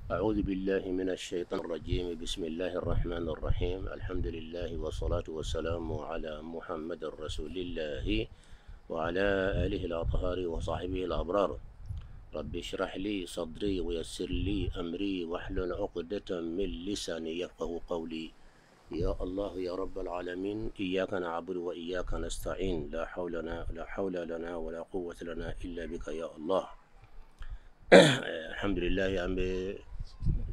أعوذ بالله من الشيطان الرجيم. بسم الله الرحمن الرحيم. الحمد لله والصلاة والسلام على محمد رسول الله وعلى آله الأطهار وصحبه الأبرار. رب اشرح لي صدري ويسر لي أمري واحلل عقدة من لساني يفقه قولي. يا الله يا رب العالمين، إياك نعبد وإياك نستعين، لا حول لنا ولا قوة لنا إلا بك يا الله. الحمد لله يا أمي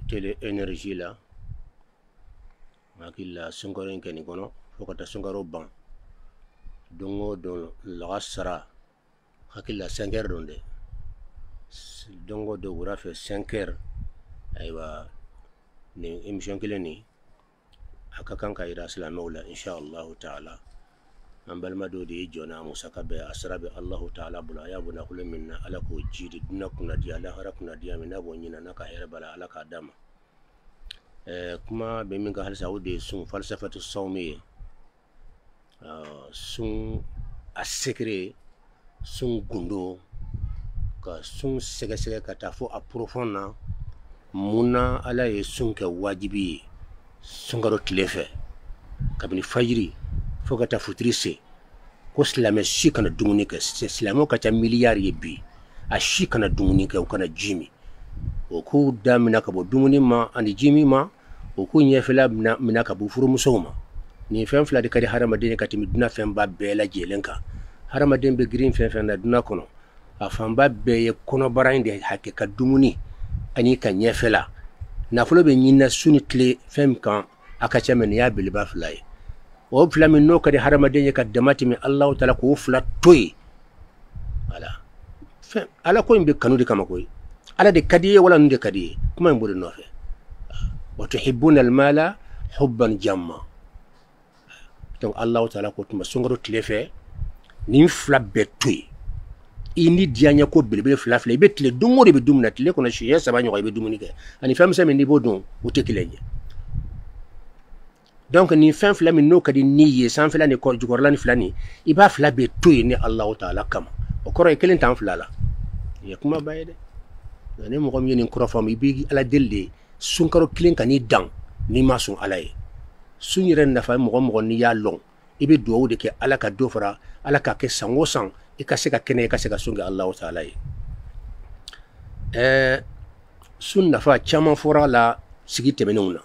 tele energy la makilla sunkaro keni kono fokata sunkaro ban dongo don la sara hakilla 5 heures donde dongo do wura fe 5 heures aywa ni émission kileni akakan ka ira islamawla inshallah taala ambalma do de jona musaka be asrabe allah taala bula ya buna kullu minna ala ko jidi duna kuna dia la harakuna dia mina bonyina naka hera bala ala ka dama kuma be min ga hal saudi sun falsafatu sawmi sun asekre sun gundo ka sun sega ka tafo aprofona muna ala ye sun ka wajibi sun garo tilefe kabini fajiri fogata futrise ko silame shi kana dumuni ka silamo ka ta miliyar yebi a shi kana dumuni ka kana jimi o ko damina ka bo dumuni ma ani jimi ma o ko nyefela mina ka bu furu musoma ni fen fla de kadi harama de ka timi duna fen ba bela jelenka harama de be green fen na duna kono a fan ba be ye kono barande hakke ka dumuni ani ka nyefela na fulo be nyina suni tle fen kan aka chamen ya bilba flay o fla min no kadi harama de ka damati mi allah taala ko fla toy ala fen ala ko imbe kanudi kama koy ala de kadi wala nde kadi kuma mburi no fe wa tuhibbuna almala hubban jamma donc allah taala ko tuma songaro tlefe ni fla betoy ini dianya ko belbele fla be tle dungo de be dumna tle ko na shiya sabanyo be dumuni ke ani fam sa men ni bodon o tekilenye donc ni fin fla min no kadi niye san fla ni ko jugorla ni flani iba fla betoy ni allah taala kama o koro e kelen tan fla la ya kuma bayede ne mo kom yeni ko fam ibi ala delde sunkaro kilen kan ni dan ni masun alaye sun yire nafa mo ni ya long ibe do de ke ala ka do fara ala ka ke sango sang e ka se ka kene ka se ka sunga allah taala sun nafa chama fora la sigi temenuna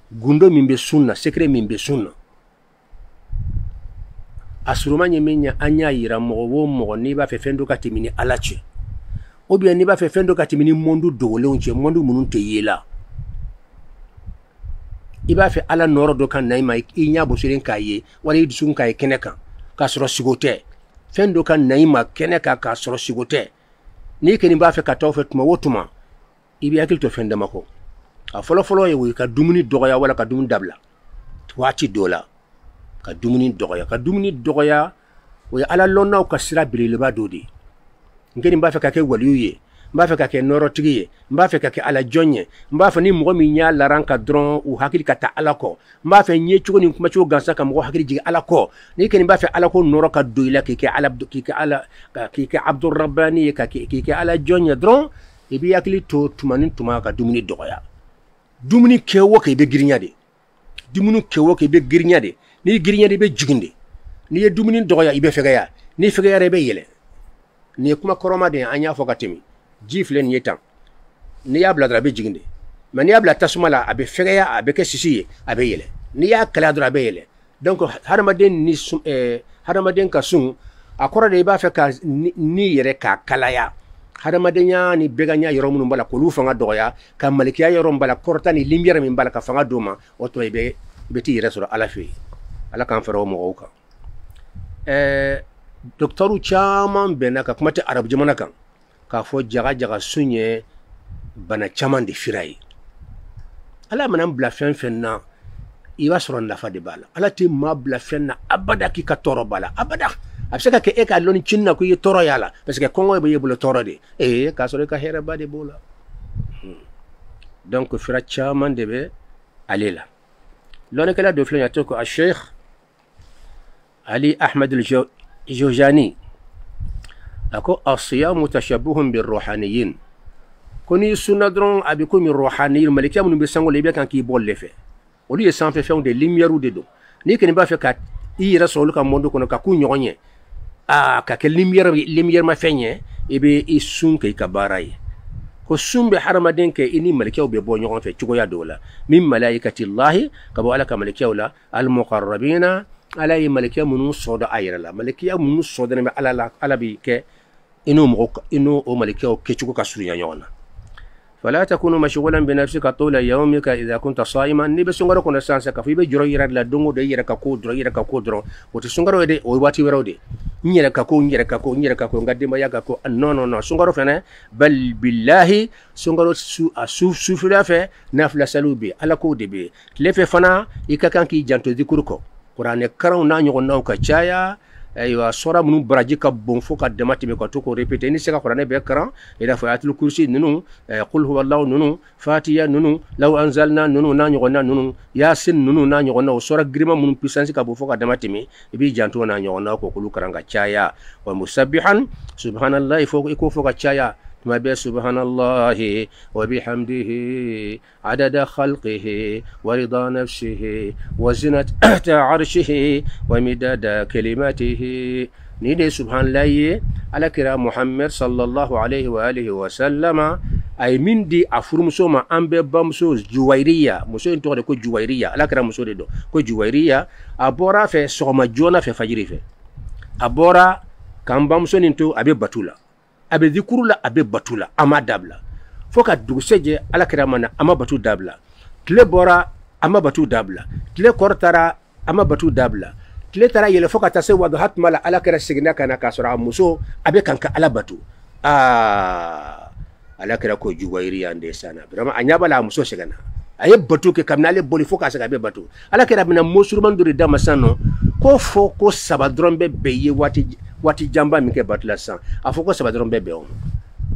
gundo mimbe sunna secret mimbe sunna asuruma nyemenya anya yira mo ni ba fe fendo ka timini alache ou bien ni ba fe fendo ka timini mondu dole onche mondu munun te yela iba fe ala noro do kan naima inya bo sirin kaye wala yidusun kaye keneka ka soro sigote fendo kan naima keneka ka soro sigote ni keni ba fe ka taw fe tuma wotuma ibi akil to fenda mako a folo ye wi ka dumuni dogoya wala ka dumun dabla wati dola ka dumuni dogoya o ala lonna ka sira bilele ba dodi ngeni mba fe ka ke waliyuye mba fe ka ke noro tigiye mba fe ka ke ala jonye mba fe ni mo mi nya laranka dron u hakili ka ta ala ko mba fe nye chugo ni kuma chugo gansa ka mo hakili jigi ala ko ni keni mba fe ala ko noro ka doila ke ala ke abdur rabbani ka ke ala jonye dron e bi yakili to tumanin tuma ka dumuni dogoya dumuni kewo ke be girnya de dumuni kewo ke be girnya de ni girnya de be jiginde ni ye dumuni dogoya ibe fegaya ni fegaya rebe yele ni kuma koroma de anya fo katimi jifle ni yetan ni ya bladra be jiginde mais ni ya bla tasumala abe fegaya abe ke sisiye abe yele ni ya kala dra be yele donc haramaden ni haramaden ka sun akora de ba fe ka ni yere ka kalaya hadamadenya ni beganya yoro munun bala ko lu fanga doya ka malikiya yoro bala korta ni limbiere min bala ka fanga doma oto be ti resoro ala fi ala kan faro mo ka doktoru chaman benaka kuma ta arab jamana kan ka fo jaga sunye bana chaman de firai ala manam bla fen na iba soro nafa de bala ala ti ma bla fen na abada ki ka toro bala abada abseka ke eka loni chinna ko ye toro yala parce que kongo be yebulo toro de ka sore ka hera bade bola donc fira chaman de be alela loni kala do flanya to ko a sheikh ali ahmed al-jawjani ako asiyamu tashabbuhun bir ruhaniyin koni sunna dron abi ko mi rohani malikiya mun be sango le be kan ki bolle fe o li sans fe de lumière ou de do ni ken ba fe ka i rasul ka mondo kono ka ku nyogonye ka ke lumière ma fenye e be i sun ke ka baray ko sumbe haramaden ke ini malikiya be bo nyogon fe cigo ya dola min malaikati allah ka bo alaka malikiya la al muqarrabina ala malikiya mun soda ayra malikiya mun soda ne ala bi ke ino o malikiya ke cigo ka sunya nyona فلا تكون مشغولا بنفسك طول يومك اذا كنت صائما ني بسونغرو كون سانسا كفي بجرو يراد لا دونغو دي يركا كودرو وتسونغرو دي او واتي ورودي نيركا كو غادي ما ياكا كو نو سونغرو فنا بل بالله سونغرو سو فلا في نافلا سلوبي على كو دي بي لفي فنا يكا كي جانتو ذكركو قران كراو نانيو ناو كاچايا aywa sora munu baraji ka bon fo ka demati be ko to ko répéter ni seka qur'an be kran ila fayatul kursi nunu qul huwallahu nunu fatiha nunu law anzalna nunu na nyogona nunu yasin nunu na nyogona sora grima munu puissance ka bon fo ka demati mi bi janto na nyogona ko kulu karanga chaya wa musabbihan subhanallahi fo ka chaya ما بي سبحان الله وبحمده عدد خلقه ورضا نفسه وزنة عرشه ومداد كلماته نيدي سبحان الله على كرام محمد صلى الله عليه وآله وسلم أي من دي أفرمسو ما أمبي بامسو جويرية مسو انتو كو جويرية على كرام مسو دي دو كو جويرية أبورا في سوما جونا في فجري في أبورا كام بامسو ننتو أبي بطولة abe zikurula abe batula ama dabla foka duguseje ala kiramana ama batu dabla tle bora ama batu dabla tle kortara ama batu dabla tle tara yele foka tase wadu hatmala ala kira signa kana kasura muso abe kanka ala batu ala kira ko juwairi ande sana brama anyaba la muso sigana aye batu ke kamnale boli foka saga be batu ala kira bina musurman duri dama sano ko fo ko sabadrombe beye wati jamba mike batula san afoko sabadron bebe on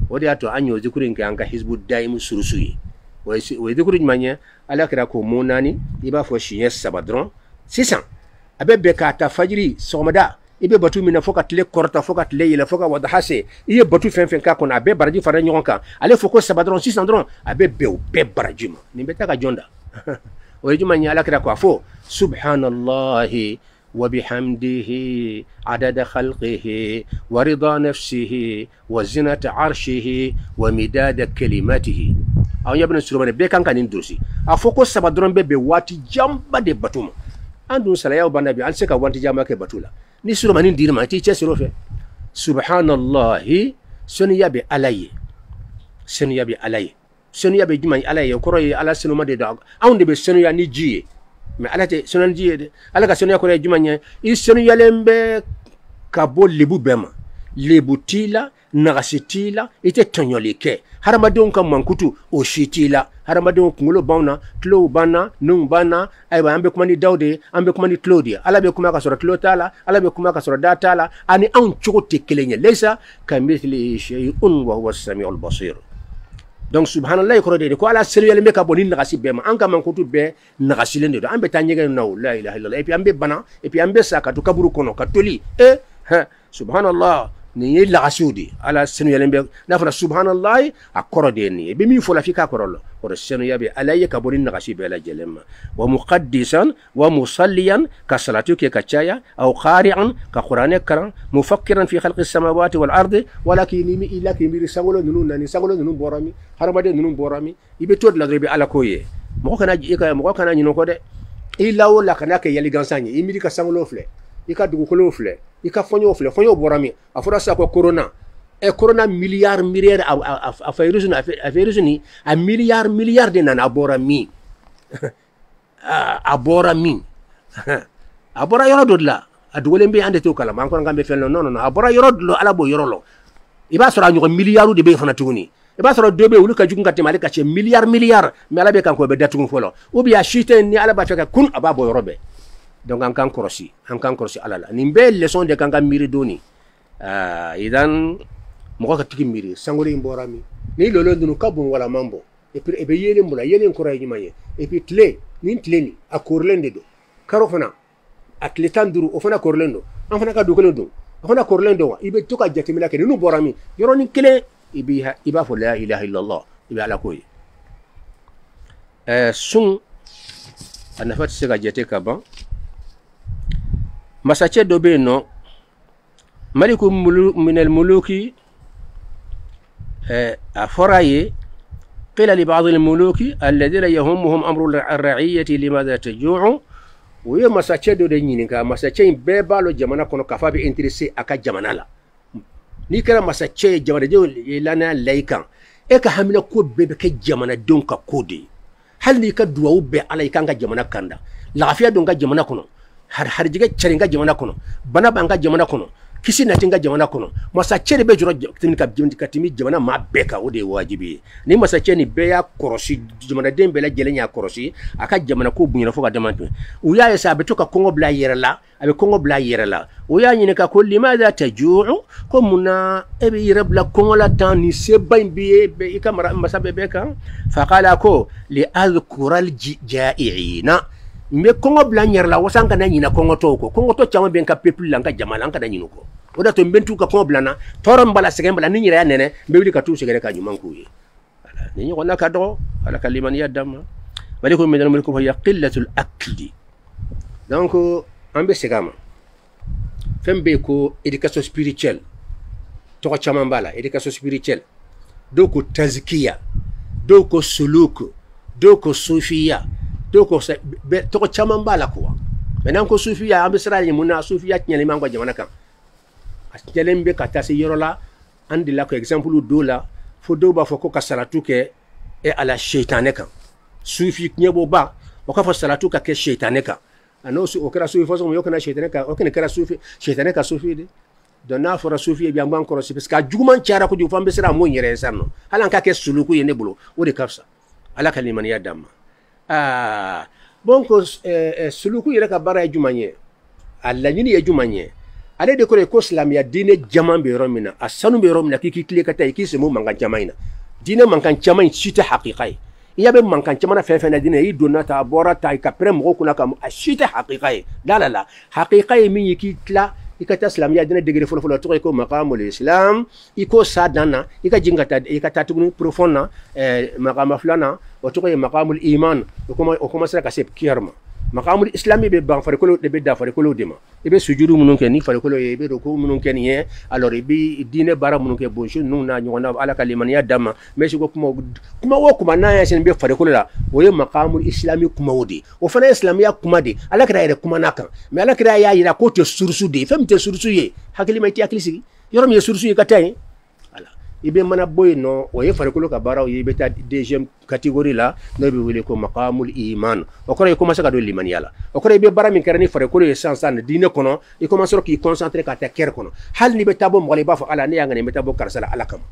odi ato anyo zikuri nke anka hizbu daimu surusuyi we zikuri manye ala kira ko monani iba fo shiye sabadron sisan abebe ka ta fajiri somada ibe batu mina foka tile korta foka tile yele foka wadhase iye batu fen ka kona abe baraji fara nyonka ale foko sabadron sisan dron abebe o be barajima nimbeta ka jonda o yjumanye ala kira ko afo subhanallahi وبحمده عدد خلقه ورضا نفسه وزنة عرشه ومداد كلماته أو يبنى سلمان بيكان كان يندرسي أفوكو سبادرون بواتي جامبا دي باتوما عندون سلايا وبنبي أنسك وانتي جامبا كي باتولا ني سلمان ندير ما تيجي سلوفه سبحان الله سنيا بألاي سنيا بجمع ألاي وكروي على سلمان دي داغ أون دي بسنيا نيجي mais ala te sonan jiede ala ka sonya ko re jumanye i sonu yalembe ka bo lebu bema lebu tila nagasitila ite tonyolike haramadon kam mankutu o shitila haramadon kungulo bauna tlo bana nung bana ay ba ambe kuma ni daude ambe kuma ni claudia ala be kuma ka sura clotala ala be kuma ka sura datala ani an chogote kelenye lesa kamithli shay'un wa huwa as-sami'ul basir. Donc subhanallah ko de ko ala selu yale meka bonin nagasi bema an ka man ko tu be nagasi lende do ambe tanyege no la ilaha illallah et puis ambe bana et puis ambe saka to kaburu kono katoli subhanallah ni yella gasudi ala selu yale mbe nafra subhanallah akoro de ni be mi fo la fika korolo ko selu yabe ala yeka bonin nagasi be la jelema wa muqaddisan wa musalliyan ka salatu ke kachaya aw qari'an ka qur'ane karan mufakkiran fi khalqis samawati wal ardi walakin mi ila ki mi sangolo nunu nani sangolo nunu borami harabade nunu borami ibe tod la rebe ala koye mo kana nyino ko de ila wala kana ke yali gansanye imidi ka sangolo fle ika dugu kolo fle ika fonyo borami afura sa ko corona corona milliard a virus ni a milliard de nan aborami abora yoro dodla adugole mbe ande to kala man ko ngambe fel non abora yoro dodlo ala bo yoro lo iba sura nyo milliardu de be fana tuni iba sura dobe wulu ka jugun katte malika che milliard me ala be kan ko be datugun folo ubi ya shite ni ala ba feka kun aba bo yoro be donc an kan korosi alala ni be leçon de kanga miri doni idan mo ka tiki miri sangole mborami ni lolo ndunu kabun wala mambo et puis e be yele mbula yele ko ray nyumaye et puis tle ni a korlende do karo fana atletan duru o fana korlendo an fana ka dukelo do fana korlendo wa ibe to ka jatimila ke nu borami yoro ni kele iba fo la ilaha illallah ibe ala ko ye sun anafat sega jete kaba masache dobe no maliku min al muluki afaraye قيل لبعض الملوك الذين يهمهم أمر الرعية لماذا تجوع ويا مساچه do de nyininka masache be balo jamana kono kafa be intéressé aka jamana la ni kala masache jamana de lana laykan e ka hamila ko be be ke jamana don ka kodi hal ni ka duwa be alay kan ga jamana kanda lafiya don ga jamana kono har jiga charinga jamana kono bana banga jamana kono kisi na tinga jamana kono masache be juro katimi jamana ma beka o de wajibi ni masache ni be ya korosi jamana dembe la jelenya korosi aka jamana ko bunyana fo ga damantu uya ya sabe to ka kongo bla yerala abe kongo bla yerala uya nyine ka ko limadha tajuu ko muna ebe yirabla kongo la tan ni se baimbiye be ikamara masabe beka faqala ko li adhkura al jai'ina me kongo bla yerala wasanga na nyina kongo to chama ben ka peuple la ka jamana ka da nyino ko oda to mbentu ka kongo blana torom bala segen bala ni nyira ya nene mbewli ka tu segere ka nyuman ko ye ala ni ko na ka do ala kaliman ya dama malikum min al-mulku hiya qillatul akli donc ambe segama fembe ko éducation spirituelle to ko chama bala éducation spirituelle do ko tazkiya do ko suluk do ko sufiya do ko to ko chama bala ko maintenant ko sufiya ambe sara ni muna sufiya nyale mango jamana kan Jelembe katasi yorola andi la ko exemple do la fo do ba fo ko kasaratu ke e ala shaytané kan sufi nyebo ba o ka fo salatu ka ke shaytané kan ano su o kara sufi fo so yo kana shaytané ka o kana kara sufi shaytané ka sufi de donna fo sufi bi amban ko si parce que juguman tiara ko du fambe sera mo nyere sanno halan ka ke suluku yene bulo o de kafsa ala kaliman ya damma bon ko suluku yere ka bara jumanye alla nyini ye jumanye ale de ko islamia dine jaman be romina asanu be romina ki kile kata ki se mo mangan jamaina dine mangan jamain sita haqiqai iya be mangan jamana fe na dine yi donata bora ta ka pre mo kuna ka sita haqiqai la haqiqai min yiki tla ikata islamia dine degere folo to ko maqamul islam iko sadana ika jingata ikata tugunu profonna maqama fulana o to ko maqamul iman o kuma sera ka se kiyarma maqamul islami be ban farikolo de be da farikolo de ma ibe sujudu munun ke ni farikolo ye be do ko munun ke ni ye alors ibi dine bara munun ke bonjour nun na nyona ala kalimaniya dama mais ko kuma na ya sen be farikolo la o ye maqamul islami kuma wodi o fana islamiya kuma de ala kira ere kuma nakan mais ala kira ya yira ko te sursu de fem te sursu ye hakili mai ti akili sigi yorom ye sursu ye katay ibe mana boy no o ye farikolo ka bara o ye beta deuxième catégorie la no be wele ko maqamul iman o ko e commencer ka do limaniya la o ko be bara min karani farikolo ye sansan dine kono e commencer ki concentrer ka ta ker kono hal ni beta bo mo ba fo ala ne yangane beta bo karsala ala kam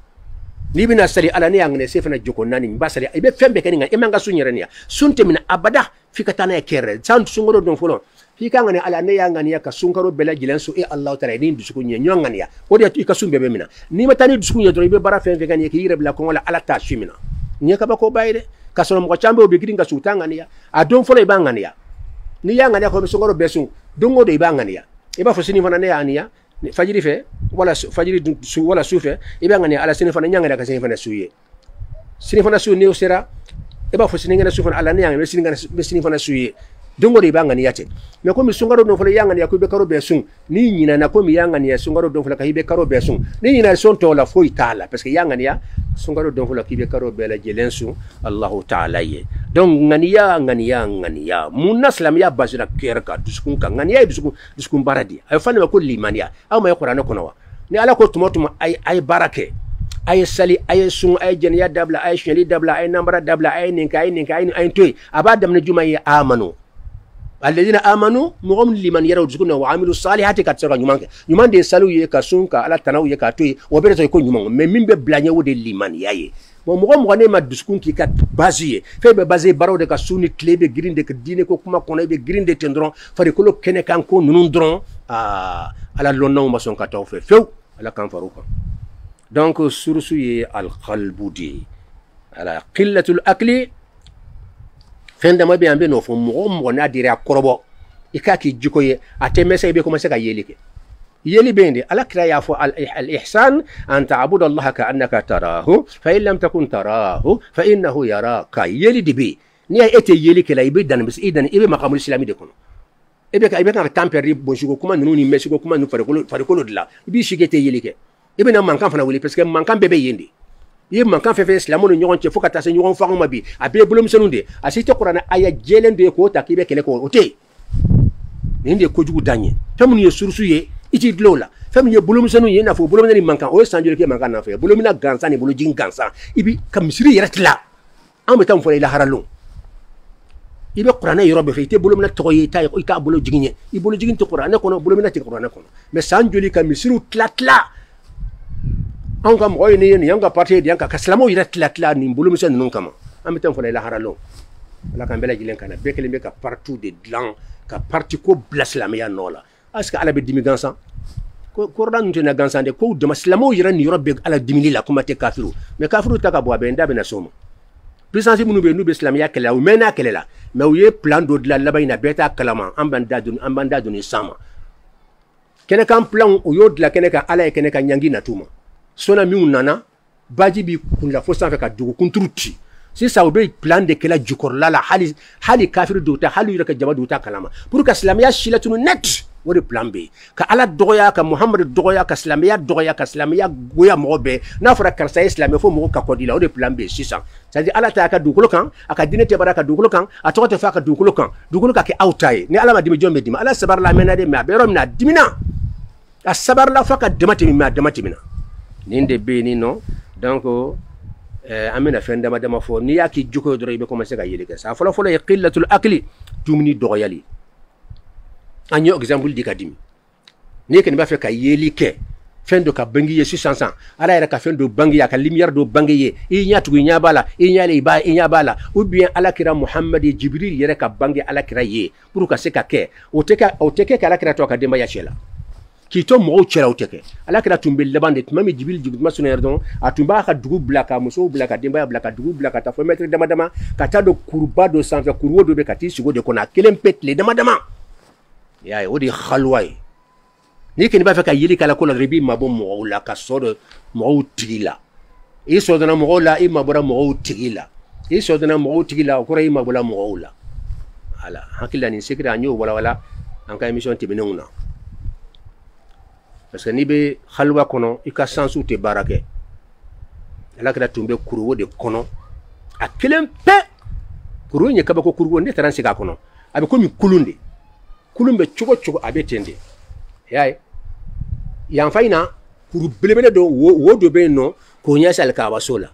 ni bina sali ala ne yangane sefana joko nani ba sali ibe fembe kani e manga sunyere niya sunte min abada fikatana e ker san sungoro don folon hikanga ne ala ne yangani ya kasunkaro bela jilenso e Allah taala ni dusukunye nyongani ya wodi ikasumbe be mina ni matani dusukunye do be bara fen vegani ke yire bla ko wala ala ta shimina ni ka ba ko bayde kasoro mo chambe obe gidinga sutanga ni ya adon folo ibangani ya ni yangani ko be sungaro besu dongo do ibangani ya e ba fo sini fana ne ya ni ya fajiri fe wala fajiri wala sufe ibangani ala sini fana nyangani ka sini fana suye sini fana su ne osera e ba fo sini ngana sufana ala ne yangani sini fana suye dongo de bangani yate me ko mi sungaro don fala yangani ya ko be karo be sun ni nyina na ko mi yangani ya sungaro don fala ka hibe karo be sun ni nyina son to la foi tala parce que yangani ya sungaro don fala ki be karo be la jelensu Allah taala ye donc ngani ya munna islam ya basira kerka duskun kan ngani ya duskun baradi ay fanne ko limaniya aw may qur'an ko nawa ni ala ko tumotum ay barake ay sali ay sun ay janiya dabla ay shali dabla ay nambara dabla ay ninka ay toy abadam na juma ya amanu الذين آمنوا مغم لمن يروا رزقنا وعملوا الصالحات كاتسرا نيمان دي سالو يكاسونكا على تناو يكاتوي وبرتو يكون نيمان مين ببلانيا ودي لمن ياي مغم غني ما دسكون كي كات بازي في بازي بارو دي كاسوني كليبي جرين دي كديني كو كوما كوناي بي جرين دي تندرون فريكولو كيني كانكو نوندرون على لونو ما سون كاتاو فيو على كان فاروكا دونك سورسو القلب دي على قلة الأكل fenda mabe ambe no fo mo na dire akorobo ikaki jikoye atemesa ibe commencer ka yelike يلي بيندي على كلا يعفو الإحسان أن تعبد الله كأنك تراه فإن لم تكن تراه فإنه يراك يلي دبي نيا إتي يلي كلا يبدأ بس إذن إبي مقام الإسلامي دكونو إبي كان تامبري بونشيكو كمان نوني ميسيكو كمان نفرقولو دلا إبي شيكتي يلي كي إبي نام مانكان فنا ولي بس كم مانكان بيبي يندي يب مانكان في إسلامو نيوان تفوك تاسن نيوان فاهم ما بي أبي بلوم سنوندي أسيتو قرانا أيا جيلن دي كوتا كيبي كلكو أوتي نيندي كوجو داني تمني يسورسوي iti glola fami ye bulum sanu ye na fo bulum ni mankan o sanjure ke mankan na fe bulum na gansa ni bulu jin gansa ibi kamisiri yeratla am betam fo ila haralo ibi qur'ana yorobe fe te bulum na to ye tay ko ita bulu jiginye i bulu jigin to qur'ana kono bulum na ti qur'ana kono mais sanjuli kamisiru tlatla an kam o ne yen yanga parti de yanka kaslamo yeratla ni bulum sanu non kama am betam fo ila haralo la kambela jilen kana bekele be ka partout de blanc ka parti ko blaslam ya nola aska ala be dimi gansan ko ran tuna gansan de ko de maslamo yiran ni robbe ala dimi la kuma te kafiru me kafiru ta ka bo be ndabe na somo puissance munu be nube islam ya kala o mena kala me o ye plan do de la labayna beta kalama ambanda dun sama kene kan plan o yo de la kene ka ala kene ka nyangi na tuma sona mi unana baji bi kun la fosa ka dugu kuntruti si ça obe plan de kala jukor la hali kafiru do ta hali yaka jama do ta kalama pour que islam ya shilatunu net wori plan B ka ala dogoya ka muhammad dogoya ka islamiya goya mobe na fara karsa islam fo mo ka kodila wori plan B 600 c'est à dire ala ta ka dukulo kan aka dinete baraka dukulo kan atoko te fa ka dukulo kan dukulo ka ke outai ni ala ma dimi jombe dima ala sabar la menade ma be romna dimina a sabar la fa ka demati mina ninde be ni no donc amena fenda madama fo ni yaki juko doro be commencer ka yele ka sa folo folo qillatul akli tumni dogoyali anyo exemple di kadimi ne ken ba fe ka yeli ke fendo ka bangi ye 600 ala era ka fendo bangi ya ka lumière do bangi ye i nyatu nya bala i nyale ba i nya bala ou bien ala kira muhammad jibril yere ka bangi ala kira ye pour ka se ka ke o teke ka ala kira to ka demba ya chela ki to mo chela o teke ala kira tumbe lebande mami jibril ma sunu yerdon atumba ka dugu blaka muso blaka demba ya blaka dugu blaka ta fo mettre dama ka ta do kurba do sanfa kurwo do be ka ti sigo de kona kelem pet le dama ya odi khalway ni ken ba fa ka yili kala ko la ribi mabo mo la ka sodo mo tigila e sodo na mo la e mabura mo tigila e sodo na mo tigila ko ray mabula mo la ala hakila ni sekira nyo wala an ka emission tibinuna parce que ni be khalwa kono e ka sansu te barake ala ka tumbe kuruwo de kono a kelempe kuruwo ni ka ba ko kuruwo ne taransi ka kono abe ko mi kulunde kulumbe chugo abetende yai yan faina kuru belebele do wo do be no ko nyasa al kaaba sola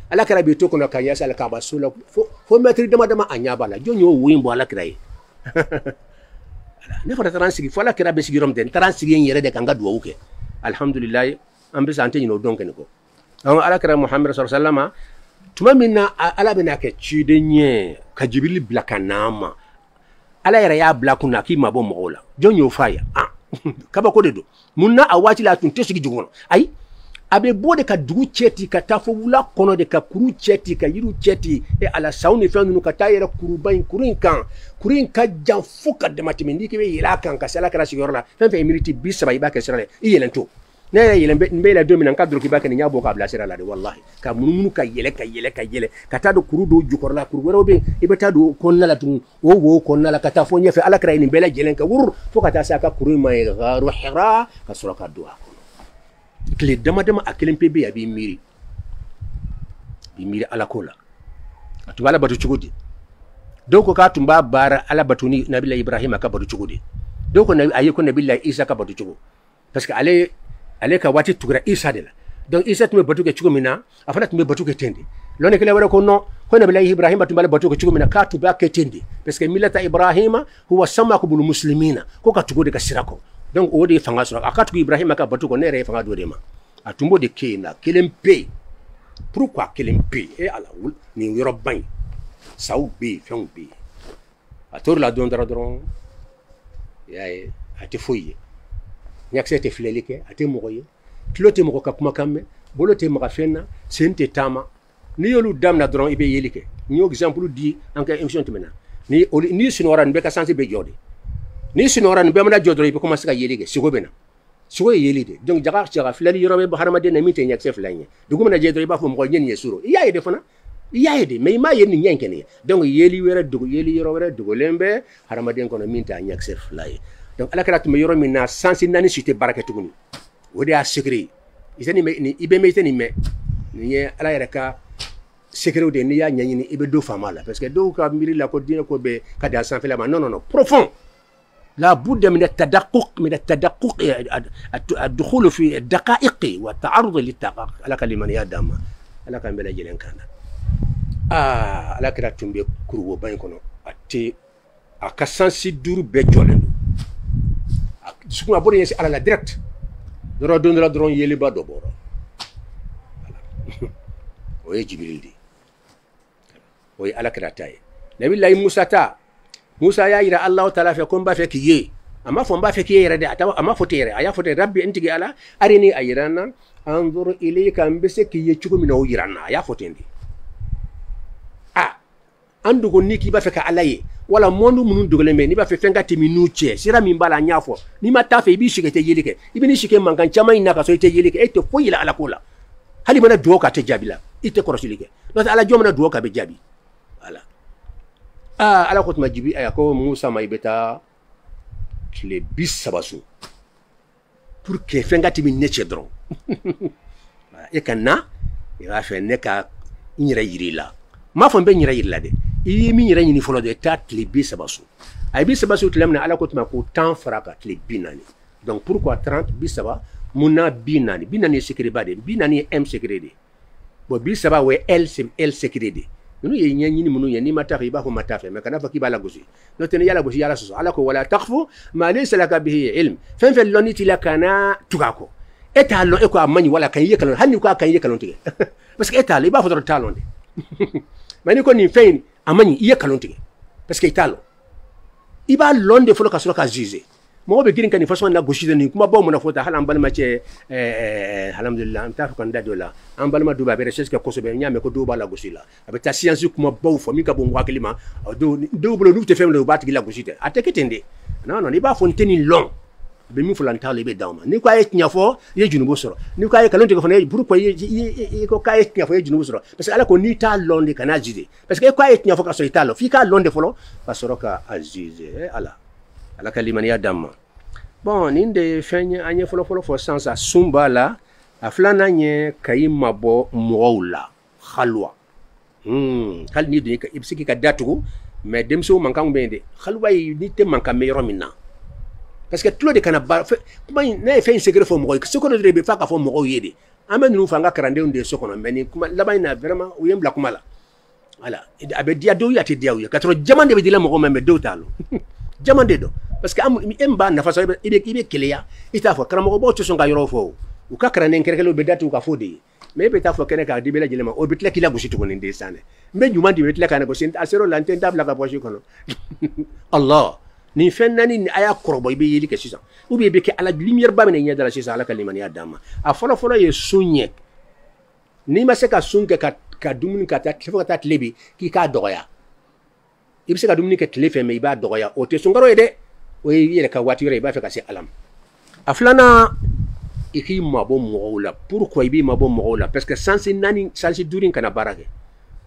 ala kara be to ko no ka nyasa al kaaba sola fo metri dama anya bala jonyo wimbo ala krai ala ne fata transigi fo ala kara be sigirom den transigi yere de kanga do wuke alhamdulillah ambe sante no donc ne ko ala kara muhammad sallallahu alaihi wasallam tuma minna ala be na ke chide nye ka jibril blakanama ala yara ya blakuna ki mabo mola jonyo faya kaba ko dedo munna awati la tun tesigi jugono ay abe bode ka dugu cheti ka tafo wula kono de ka kuru cheti ka yiru cheti e ala sauni fendu ka tayera kuru bain kurin ka jan fuka de matimindi ke yela kan ka sala kala sigorla fen fe minute bisaba iba ke sirale yelento ne yelembe mbela 2000 kadro ki bakani nyabo ka bla sirala de wallahi ka mununu ka yele ka tado kuru do jukorla kuru werobe ibeta do konnala tun wo konnala ka tafo nyefe ala kra ni mbela jelen ka wur fo ka ta saka kuru may garu hira ka suraka du'a kle dama akelen pebe ya bi miri ala kola atubala batu chugudi doko ka tumba bara ala batuni nabila ibrahim ka batu chugudi doko na ayiko nabila isa ka batu chugu parce que ale ka wati tugra isa de la donc isa tume batu ke chugu mina afana tume batu ke tende lone kele wala ko no ko nabila ibrahim tumba batu ke chugu mina ka tuba ke tende parce que millata ibrahima huwa samakum muslimina ko ka chugudi ka sirako donc o de fanga sura akatu ibrahim ka batu ko nere fanga do de ma atumbo de kena kelempe pourquoi kelempe e ala wul ni yoroban saou be fon be ator la don dron yae ate foye nyaxe te flelike ate moye tlote moko ka kuma kamme bolote maka fenna sente tama ni yolu damna dron ibe yelike ni exemple di en ka émission temena ni sinoran be ka sansi be jode ni sinoran be mana jodro ibe commencer ka yelike sigo bena sugo yeli de donc jaga jaga filali yorobe ba harama de na mite nyak se filanye duguma na jedro ba fo mo nyen yesuro iya de fana iya de mais ma yen nyen kene donc yeli wera dugo yeli yoro wera dugo lembe harama de kono minta nyak se filaye donc ala kala tuma yoro min na sansi nani cité barakatu ni wodi a secret isani me ni ibe me tani me ni ala yara ka secret de ni ya nyanyini ibe do famala parce que do ka miri la ko dina ko be kada san fela non non non profond لا بد من التدقق الدخول في الدقائق والتعرض للدقائق على كلمة يا داما على كلمة بلا جلين كان على كلا تنبي كرو بين كنا أتي أكسان سيدور بجولن سكون أبوري ينسي على لا direct درون يلي بادو بورا وي جبريل دي وي على كلا تاي نبي الله موسى تا Musa ya ira Allah ta'ala fe kon ba fe kiye amma fon ba fe kiye yere de atawa amma fotere aya fotere rabbi entigi ala arini ayirana anzur ilayka mbese kiye chuko mina o yirana aya fotendi andu ko niki ba fe ka alaye wala mondu munun dogole me ni ba fe fenga timinuche sira min bala nyafo ni mata fe bi shike te yelike ibini shike mangan chama ina ka so te yelike ete foyila ala kola hali mana duoka te jabila ite korosilike no ala jomana duoka be jabi ala ala ko tuma jibi aya ko Musa may beta kile bis sabasu pour que fengati min neche dron e kanna e va fe neka nyira yirila ma fo be nyira yirila de e mi nyira ni folo de ta kile bis sabasu ay bis sabasu tlemna ala ko tuma ko temps fraka kile binani donc pourquoi 30 bis saba muna binani secret bade binani m secret de bo bis saba we l secret de nous y a ni munu ni matafi ba ko matafi mais kana fa ki bala gosi no tene yala gosi yala so ala ko wala taqfu ma laysa laka bihi ilm fen fel loniti lakana tukako etalo e ko amani wala kan yekalon hanni ko kan yekalon tige parce que etalo ba fodoro talonde mani ko ni fein amani yekalon tige parce que etalo iba londe folo ka solo ka zize mo be girin kan façon na gosi ni kuma bo mo na fota halam balma ce alhamdulillah am ta ko nda dola am balma duba be recherche ko so be nyame ko duba la gosi la abe ta science kuma bo fo mi ka bo ngwa kelima do bolo nu te fem le bat la gosi te ateke tende non ni ba fonteni long be mi fo lantale be dawma ni ko ay nya fo ye junu bo soro ni ko ay kalon te ko fone pour ko ye ko kay nya fo ye junu bo soro parce que ala ko ni ta londe kana jide parce que ko ay nya fo ka so italo fi ka londe folo ka soro ka azize ala kalimani ya damma bon ninde fenye anye folo fo sansa sumba la aflana nye kayima bo moula khalwa hal ni de ibsiki ka datu mais demso mankam bende khalwa ni te mankam me romina parce que tout de kana ba kuma na fe secret fo mo ko ko de be fa ka fo mo yede amenu nu fanga karande onde sokono meni kuma labayna vraiment uyem la kuma la voilà abe dia do yati dia uya katro jamande be dila mo membe do talo jamande do parce que am emba na faso ibe keleya ita fo karamo bo to songa yoro fo u ka karane nkerkelo be datu ka fodi mais be ta fo kene ka dibela jelema o bitle kila gushi to ninde sane mbe nyuma di bitle kana go sint asero lante dabla ka pochi kono Allah ni fennani ni aya korbo ibe yeli ke sisa u be ke ala lumière ba mena nya dala sisa ala kalimani adama a folo ye sunye ni ma se ka sunke ka dumun ka ta fo ta tlebi ki ka doya ibe se ka dumun ke tlefe me iba doya o te sungaro ede oui yele ka watire ba fe ka se alam aflana iki mabo moula pourquoi ibi mabo moula parce que sans durin kana barake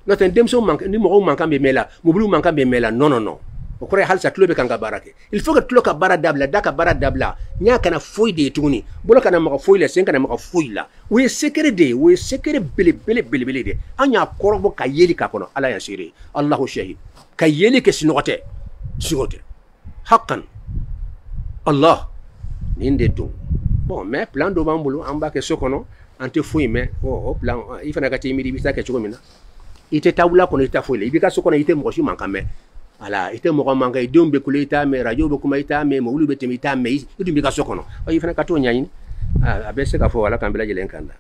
no ten demso man ni mo manka be mela mo bulu manka be mela non o kore hal sa tlobe kanga barake il faut que tloka baradabla daka baradabla nya kana foide tuni bolo kana maka foile sen kana maka foila we secret bele de anya korbo ka yeli ka kono ala ya sire allah shahid ka yeli ke sinote haqqan Allah ninde do bon mais plan do bambulu amba ke sokono ante fouy mais plan il fana ka timidi bi ta ke chogomina ite tawla kono ita foyle ibi ka sokono ite mo shi mankame ala ite mo manga idombe kulita me radio be kuma ita me mo wulu be temita me idumbi ka sokono o il fana ka to nyaani abese ka fo wala kambela jelen kanda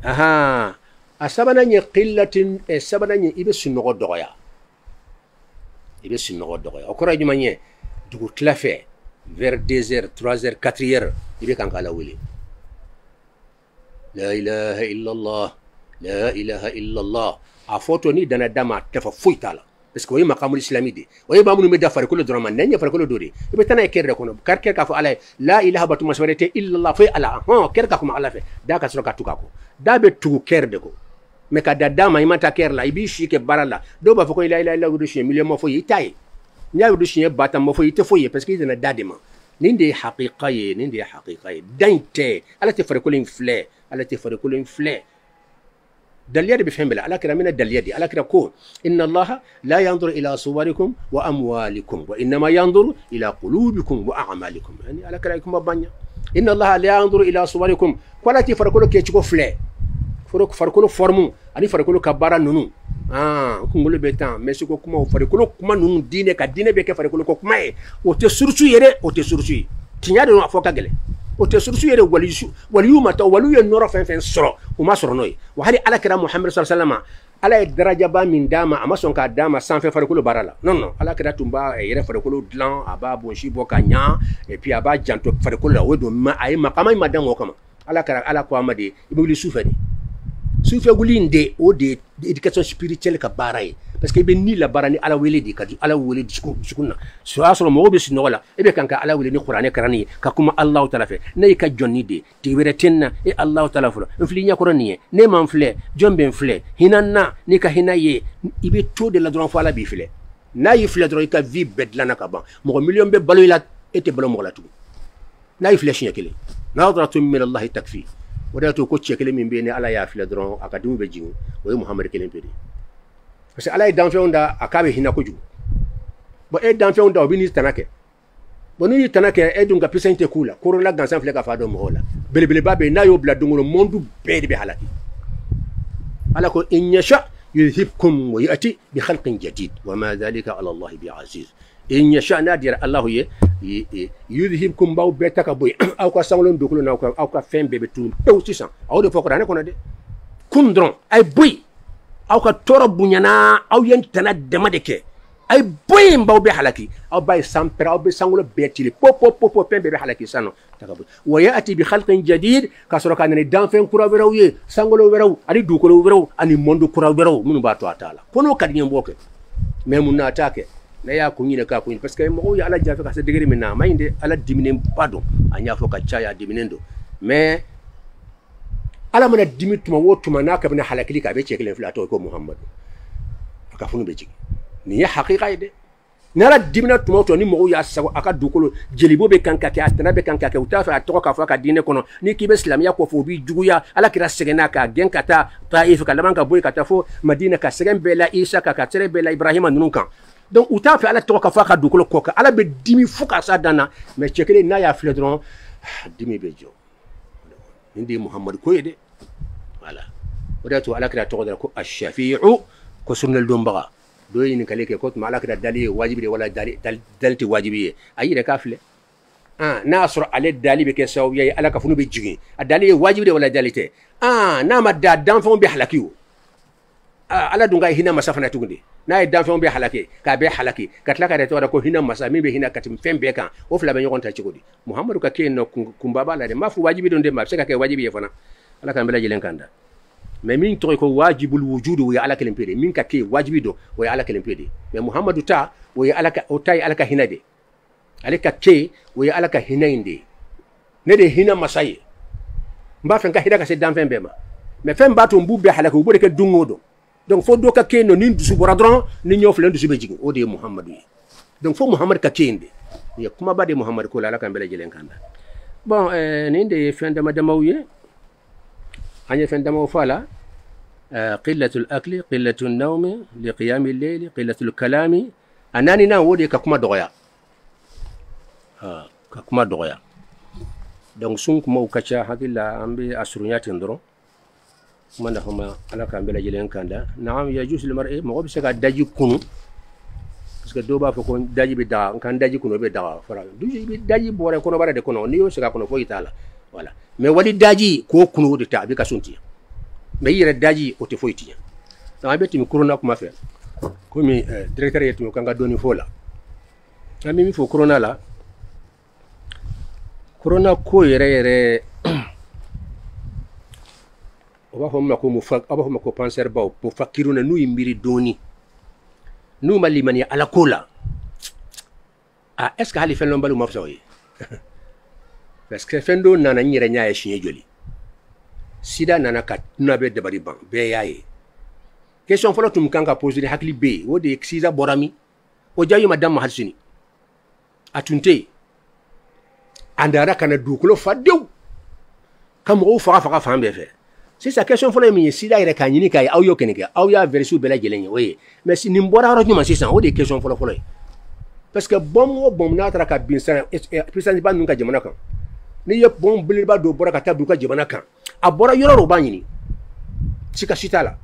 aha asabana nye qillatin sabana nye ibe sunogo doya o kora jumanye dugu clafe vers 2h, 3h, 4h, il est quand la wili. La ilaha illallah. A photo ni dana dama tefa fuitala. parce que o ye maqamul islami de o ye maa minnu bɛ da farikolo dɔrɔn ma nɛn ye farikolo dɔ de i bɛ taa n'a ye kɛrɛ de kɔnɔ kɛrɛ k'a fɔ ala ye la ilaha batuma sɛbɛrɛ tɛ illallah fo ala kɛrɛ ka kuma ala fɛ da ka sɔrɔ ka tugu a kɔ da bɛ tugu kɛrɛ de kɔ mais ka da d'a ma i ma taa kɛrɛ la i b'i si kɛ baara la dɔw b'a fɔ ko la ilaha illallah siɲɛ million ma fɔ i t'a ye n'i y'a wudu siɲɛ 1000 ma fɔ i tɛ foyi ye parce que i nana da de ma nin de ye haqiqa ye nin de ye haqiqa ye da in tɛ ala tɛ farikolo in filɛ ala tɛ farikolo in filɛ دليل بفهم بلا على كلام من الدليل دي على كلام كون إن الله لا ينظر إلى صوركم وأموالكم وإنما ينظر إلى قلوبكم وأعمالكم يعني على كلامكم بانيا إن الله لا ينظر إلى صوركم ولا تفرقوا كيتشكو فلا فرقوا فرمو أني فرقوا كبارا نونو كمولو بيتان مسكو كما فرقوا كما نونو دينه كدينه بيك فرقوا كما وتسرسو يره وتسرسو تنيا دو فوكا gele o te sursu yere waliyu mata waliyu noro fen soro o ma soro noy wa hali ala kira muhammad sallallahu alaihi wasallam ala daraja ba min dama ama son ka dama san fe farikolo barala non ala kira tumba yere farikolo dlan aba bonshi bo kanya et puis aba janto farikolo la wedo ma ay makama ma dan kama ala kira ala ko amade ibuli sufani sufe gulinde o de éducation spirituelle ka baray parce que be ni la barani ala wele di kadi ala wele diskunna so asolo mo be sino wala e be kanka ala wele ni qur'ane karani ka kuma allah taala fe ne ka jonni de ti were tenna e allah taala fula fli nya qur'ani ne man fle jombe fle hinanna ni ka hinaye ibe to de la dron fala bi fle na yi fle dron ka vi bedlana ka ban mo million be balo ila ete balo mo la tu na yi fle shinya kele nadratu min allah takfi wada to ko chekele min be ne ala ya fle dron akadimu be jiwu o muhammad kelen pedi parce que ala ye danfɛnw da a k'a bɛ hinɛ kojugu bon e danfɛnw da o bɛ n'i tana kɛ bon n'i y'i tana kɛ e dun ka pisɛn tɛ k'u la korona gansan filɛ ka fa dɔn mɔgɔw la belebeleba bɛ yen n'a y'o bila don o don monde bɛɛ de bɛ halaki ala ko in yasha yudhibkum wa ya'ti bi khalqin jadid wa ma dhalika ala allah bi aziz in yasha n'a dira allah ye yudhibkum baw bɛɛ ta ka bɔ yen aw ka sankolon dokolo n'aw ka fɛn bɛɛ bɛ tunu pewu sisan aw de fɔ kuranɛ kɔnɔ dɛ kun dɔrɔn a ye bɔ yen aw ka tɔɔrɔ bonyana aw ye tana dama de kɛ ay boy mbaw be halaki aw bay sampera aw be sangolo betili pop pembe be halaki sano takabu wa yati bi khalqin jadid kasoro kanani danfen kura weraw ye sangolo weraw ani dukolo weraw ani mondo kura weraw munu ba to atala kono kadi mboke mais mun na atake na ya ko nyine ka ko parce que mo ya ala jafe ka se degere minna mayinde ala diminen pardon anya fo ka chaya diminendo mais ala mana dimituma wotuma naka bina halakili ka be chekele flato ko muhammad aka funu be chiki ni ya haqiqa ide nala dimina tumoto ni mo ya sago aka dukolo jelibo be kanka ke atana be kanka ke utafa atoko ka fa ka dine kono ni kibe islamia ko fo bi juguya ala kira segena ka gen kata taif ka laman ka boy kata fo madina ka segen bela isa ka tere bela ibrahima nunun kan donc utafa ala to ka fa ka dukolo koka ala be dimi fuka sa dana mais chekele na ya fledron dimi be jo indi muhammad ko yede voilà وداتو على كده تقدر كو الشفيع كسرنا الدنبغا دوين كليك كوت ما على كده دالي واجبي ولا دالتي واجبيه اي ده كافله ناصر على الدالي بكساويه على كفنو بيجي الدالي واجبي ولا دالتي نام دام فون بيحلكيو على دونغا هنا مسافنا تغندي نا دام فون بيحلكي كابي حلكي كتلا كده تو كو هنا مسا مي هنا كتم فين بيكا وفلا بن يغونتا تشغودي محمد كاكين كومبابا لا ما فو واجبي دون دي ما سكا كاي واجبي فنا على كان بلا جيلن كاندا mais min to ko wajibul wujud wa ala kalim pede min ka ke wajibi do wa ala kalim pede mais muhammadu ta wa ala ka o tay ala ka hinade alaka ke wa ala ka hinainde ne de hina masaye mba fen ka hida ka se dan fen bema mais fen bato mbube halaka bo de ke dungodo donc fo do ka ke no nin dusu boradron ni nyof len dusu be jigi o de muhammadu donc fo muhammad ka kende ya kuma ba de muhammad ko ala kan bele jelen kanda bon ni de fen de madamawye أنا فندم فعلا قلة الأكل قلة النوم لقيام الليل قلة الكلام أناني ناودي ككما دغيا ككما دغيا donc sunk mo kacha hakilla ambe asrunyati ndro mana homa ala ka mbela jelen kanda naam ya jus mar'i mo bi saka daji kunu parce que do ba fa ko daji be da kan daji kunu be da fara du bi daji bore kono bare de kono ni yo saka kono fo itala voilà mais wali daji ko kunu de ta bi ka sunti mais yere daji o te foyti na be timi corona kuma fe ko mi directeur yetu ko nga doni fola ami mi fo corona la corona ko yere o ba ko mako mu fak aba ko penser ba o fakiruna nu yimbiri doni n'u ma limaniya ala ko la est ce que hali fɛn lɔnbaliw ma fisa o ye parce que fɛn dɔ nana n yɛrɛ ɲa ye siɲɛ joli sida nana ka tuna bɛɛ dabari ban bɛɛ y'a ye question fɔlɔ tun kan ka poser de hakili bɛ yen o de ye sida bɔra min o jaabi ma d'a ma hali sini a tun tɛ yen a dara ka na dugukolo fa dewu ka mɔgɔw faga fan bɛɛ fɛ sisan question fɔlɔ ye min ye sida yɛrɛ k'a ɲini k'a ye aw y'o kɛnɛ kɛ aw y'a verisiw bɛɛ lajɛlen ye o ye mais nin bɔra yɔrɔ jumɛn sisan o de ye question fɔlɔ ye parce que bɔn o bɔn n'a taara ka bin sisan puissance ba ninnu ka jamana kan n'i ye bɔn belebeleba dɔ bɔra ka taa bin u ka jamana kan a bɔra yɔrɔ dɔ b'a ɲini sika si t'a la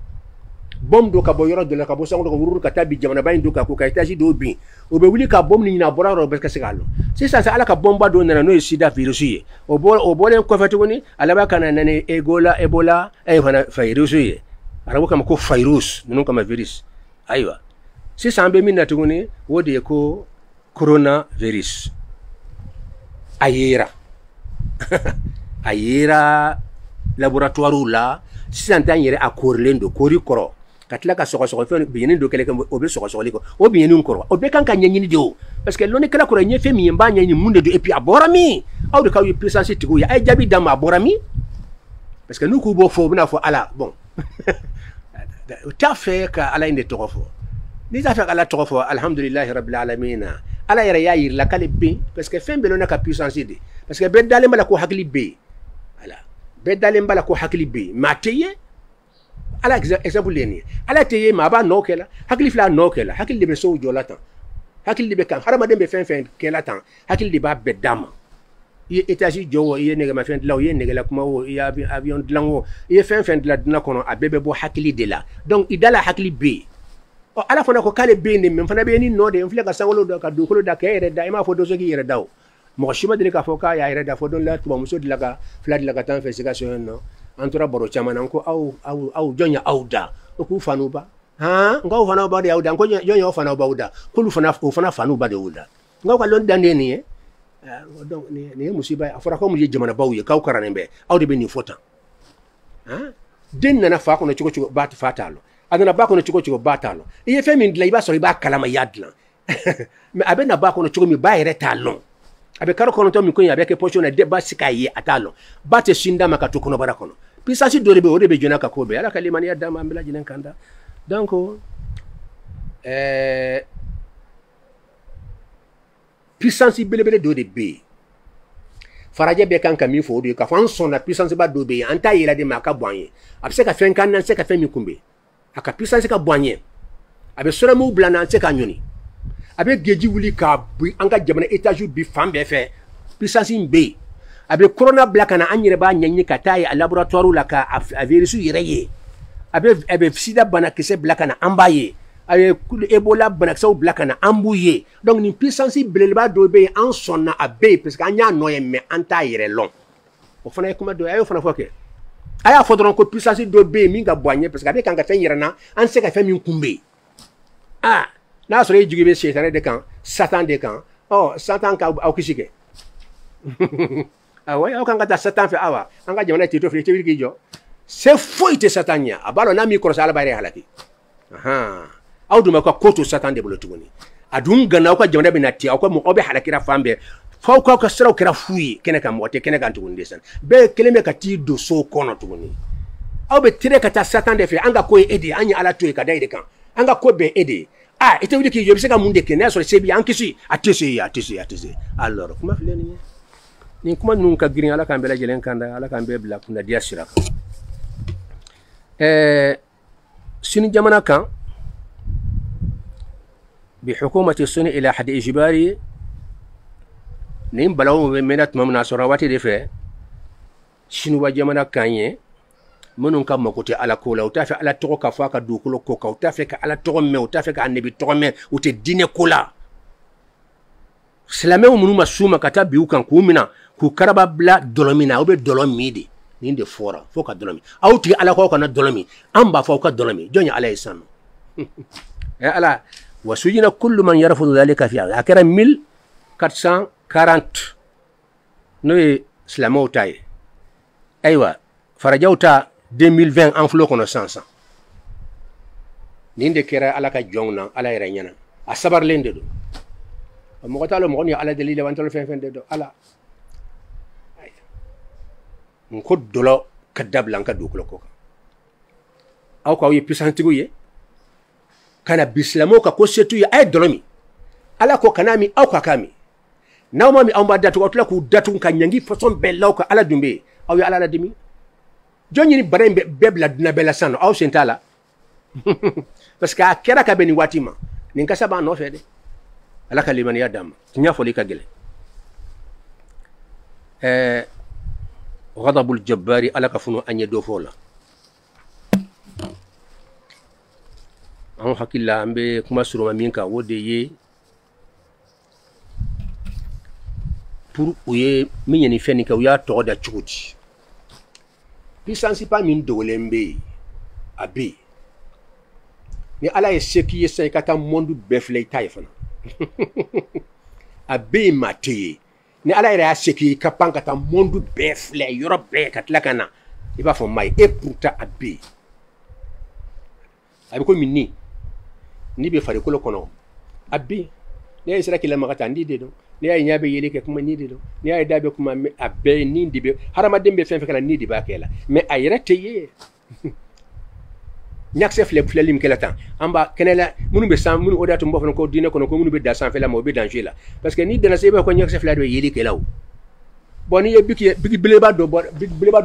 bɔn dɔ ka bɔ yɔrɔ dɔ la ka bɔ sango dɔ ka wururu ka taa bin jamanaba in dɔ kan k'o ka étage dɔw bin o bɛ wuli ka bɔn nin ɲini a bɔra yɔrɔ bɛɛ ka se k'a lɔn sisan ala ka bɔnba dɔ nana n'o ye sida virus ye o bɔlen kɔfɛ tuguni ala b'a kana na ni ebola fana virus ye arabu kama ko virus ninnu kama virus ayiwa sisan an bɛ min na tuguni o de ye ko coronavirus a yera a yera laboratoire la sisan t'an yɛrɛ a korilen don kori kɔrɔ ka tila ka sɔgɔsɔgɔfɛn biɲɛni dɔ kɛlɛ kɛ o bɛ sɔgɔsɔgɔli kɔ o biɲɛni kɔrɔ o bɛɛ kan ka ɲɛɲini de o parce que lɔnnikɛla kɔrɔ ɲɛ fɛn min ye n b'a ɲɛɲini mun de don et puis a bɔra min aw de k'aw ye puissance tigiw ye a ye jaabi d'a ma a bɔra min parce que n'u k'u b'o fɔ u bɛna fɔ ala bon u t'a fɛ ka ala in de tɔgɔ fɔ n'i t'a fɛ ka ala tɔgɔ fɔ alhamdulilahi rabbil alamin ala yɛrɛ y'a yirila k'ale bɛ yen parce que fɛn bɛɛ lɔnna ka puissance de parce que bɛɛ dalen b'a la ko hakili bɛ yen voilà bɛɛ dalen b'a la ko hakili bɛ yen mais a tɛ ye ala exemple de ye nin ye ala tɛ ye mais a b'a nɔ kɛ la hakili filɛ a nɔ kɛ la hakili de bɛ so jɔ la tan hakili de bɛ kan hadamaden bɛ fɛn fɛn kɛ la tan hakili de b'a bɛɛ d'a ma i ye étage jɔ o i ye nɛgɛmafɛn dilan o i ye nɛgɛla kuma o i ye avion dilan o i ye fɛn fɛn dilan dunan kɔnɔ a bɛɛ bɛ bɔ hakili de la donc i da la hakili bɛ yen ɔ ala fana ko k'ale bɛ yen de mais n fana bɛ yen ni nɔ de n filɛ ka sankolo da ka dugukolo da k'e yɛrɛ da i m'a fɔ dɔ k'i yɛrɛ da o mɔgɔ si ma deli k'a fɔ k'a y'a yɛrɛ da fɔ don la tubabumuso dilan ka fila dilan ka taa n fɛ Sikaso yen nɔ an tora baro caman na ko aw jɔn ye aw da o k'u fanuw ba n k'aw fanaw ba de y'aw da n ko jɔn ye aw fanaw b'aw da k'olu fana o fana fanuw ba de y'u da n k'aw ka lɔnni dan de ye nin ye donc nin ye musiba ye a fɔra ko mun ye jamanabaw ye k'aw karannen bɛ aw de bɛ nin fɔ tan den nana fa kɔnɔ cogo cogo ba fa t'a lɔ a nana ba kɔnɔ cogo cogo ba t'a lɔ i ye fɛn min dilan i b'a sɔrɔ i b'a kalama i y'a dilan mais a bɛ na ba kɔnɔ cogo min ba yɛrɛ t'a lɔn a bɛ kalo kɔnɔntɔn min ko a bɛ kɛ poche na ba si k'a ye a t'a lɔn ba tɛ sin d'a ma ka to kɔnɔbara kɔnɔ puissance dɔ de bɛ yen o de bɛ jɔn ka ko bɛɛ ala ka limaniya d'a ma an bɛɛ lajɛlen kan da donc puissance belebele dɔ de bɛ yen farajɛ bɛɛ kan ka min fɔ o de ye k'a fɔ an sɔnna puissance ba dɔ bɛ yen an t'a yira de ma a ka bɔ an ye a bɛ se ka fɛn k'an na an tɛ se ka fɛn min kunbɛn a ka puissance ka bɔ an ye a bɛ sɔrɔmuw bila an na an tɛ se k'a ɲɔni a bɛ geji wuli k'a bi an ka jamana étage bi fan bɛɛ fɛ puissance in bɛ yen a bɛ corona bila ka na an yɛrɛ b'a ɲɛɲini ka taa ye a laboratoire la ka a virus yɛrɛ ye a bɛ sida banakisɛ bila ka na an b'a ye a bɛ ebola banakisɛw bila ka na an b'u ye donc nin puissance belebeleba dɔ bɛ yen an sɔnna a bɛ yen parce que an y'a nɔ ye mais an t'a yɛrɛ lɔn o fana ye kuma dɔ ye a y'o fana fɔ kɛ a y'a fɔ dɔrɔn ko puissance dɔ bɛ yen min ka bon an ye parce que a bɛ kan ka fɛn yɛrɛ na an tɛ se ka fɛn min kunbɛn n'a sɔrɔ e jigi bɛ sɛtanɛ de kan satan de kan satan ka aw kisi kɛ awɔ aw kan ka taa satan fɛ awa an ka jamana tɛ to filɛ i tɛ wuli k'i jɔ se foyi tɛ satan ɲɛ a b'a dɔn n'a m'i kɔlɔsi ala b'a yɛrɛ halaki aw dun b'aw ka ko to satan de bolo tuguni a dun gana aw ka jamana bɛ na ten aw ka mɔgɔw bɛ halakira fan bɛɛ f'aw k'aw ka siraw kɛra fu ye kɛnɛ kan mɔgɔ tɛ kɛnɛ kan tuguni de san bɛɛ kelen bɛ ka t'i don so kɔnɔ tuguni aw bɛ tere ka taa satan de fɛ an ka ko ye e de ye an ye ala to ye ka da e de kan an ka ko bɛn e de ye i tɛ wuli k'i jɔ i bɛ se ka mun de kɛ n'a sɔrɔ se b'i an kisi a tɛ se a tɛ se a tɛ se alors kuma filɛ nin ye nin kuma ninnu ka girin ala k'an bɛɛ lajɛlen kan da ala k'an bɛɛ bila kunnadiya sira kan sini jamana kan بحكومة الصين إلى حد إجباري نيم بلاو منات ممنا سراواتي دفع شنو جمانا كانيه منون كم مكوتي على كولا وتافع على توكا كفاك دوكلو كوكا وتافع على توكم وتافع على النبي توكم وتدين كولا سلامه ومنو مسوما كتاب بيوكان كومنا كوكربا بلا دولمينا أو بدولمي دي نين دي فورا فوكا دولمي أو تي على كوكا ندولمي أمبا فوكا دولمي جوني على إسانو يا على وسجن كل من يرفض ذلك في هكذا 1440 نوي سلامو تاي ايوا فرجاوتا 2020 انفلو كونو 500 nin de kera ala ka jongna ala yera nyana a sabar lende do mo ta lo mo ni ala deli le wantol fen de do ala ko dolo kadab lanka do ko aw ko yi pisantigo ye kana bislamo ka ko setu ya ay dolomi ala ko kanami aw ka kami nawma mi amba datu otla ku datu kan nyangi façon bellaw ka ala dumbe aw ya ala la dimi jonni ni bare bebla dina bela sano aw sentala parce que akera ka beni watima nin ka saba no fede ala kalimani ya dam tinya foli ka gele غضب الجبار على كفنو أن يدوفولا أنا حكي الله أمبي كما سرما مينكا ودي pour uye minyeni feni ka uya to da chukuti pisansi pa min dolembe abi ni ala eseki yesa kata mondu befle taifana abi mate ni ala ira seki kapanga ta mondu befle europe katla kana iba fo mai e pourta abi ko minni ni be fare ko kono abi ne isra kila magata ndi de do ni ay nyabe yele ke kuma ni de do ni ay dabe kuma abbe ni ndibe harama dembe fen fekala ni di bakela mais ay rateye nyak se flep flelim kela tan amba kenela munu be sam munu odatu mbofo ko dine kono ko munu be da sam fela mo be danger la parce que ni de na sebe ko nyak se flado yele kela boni ye bigi bileba do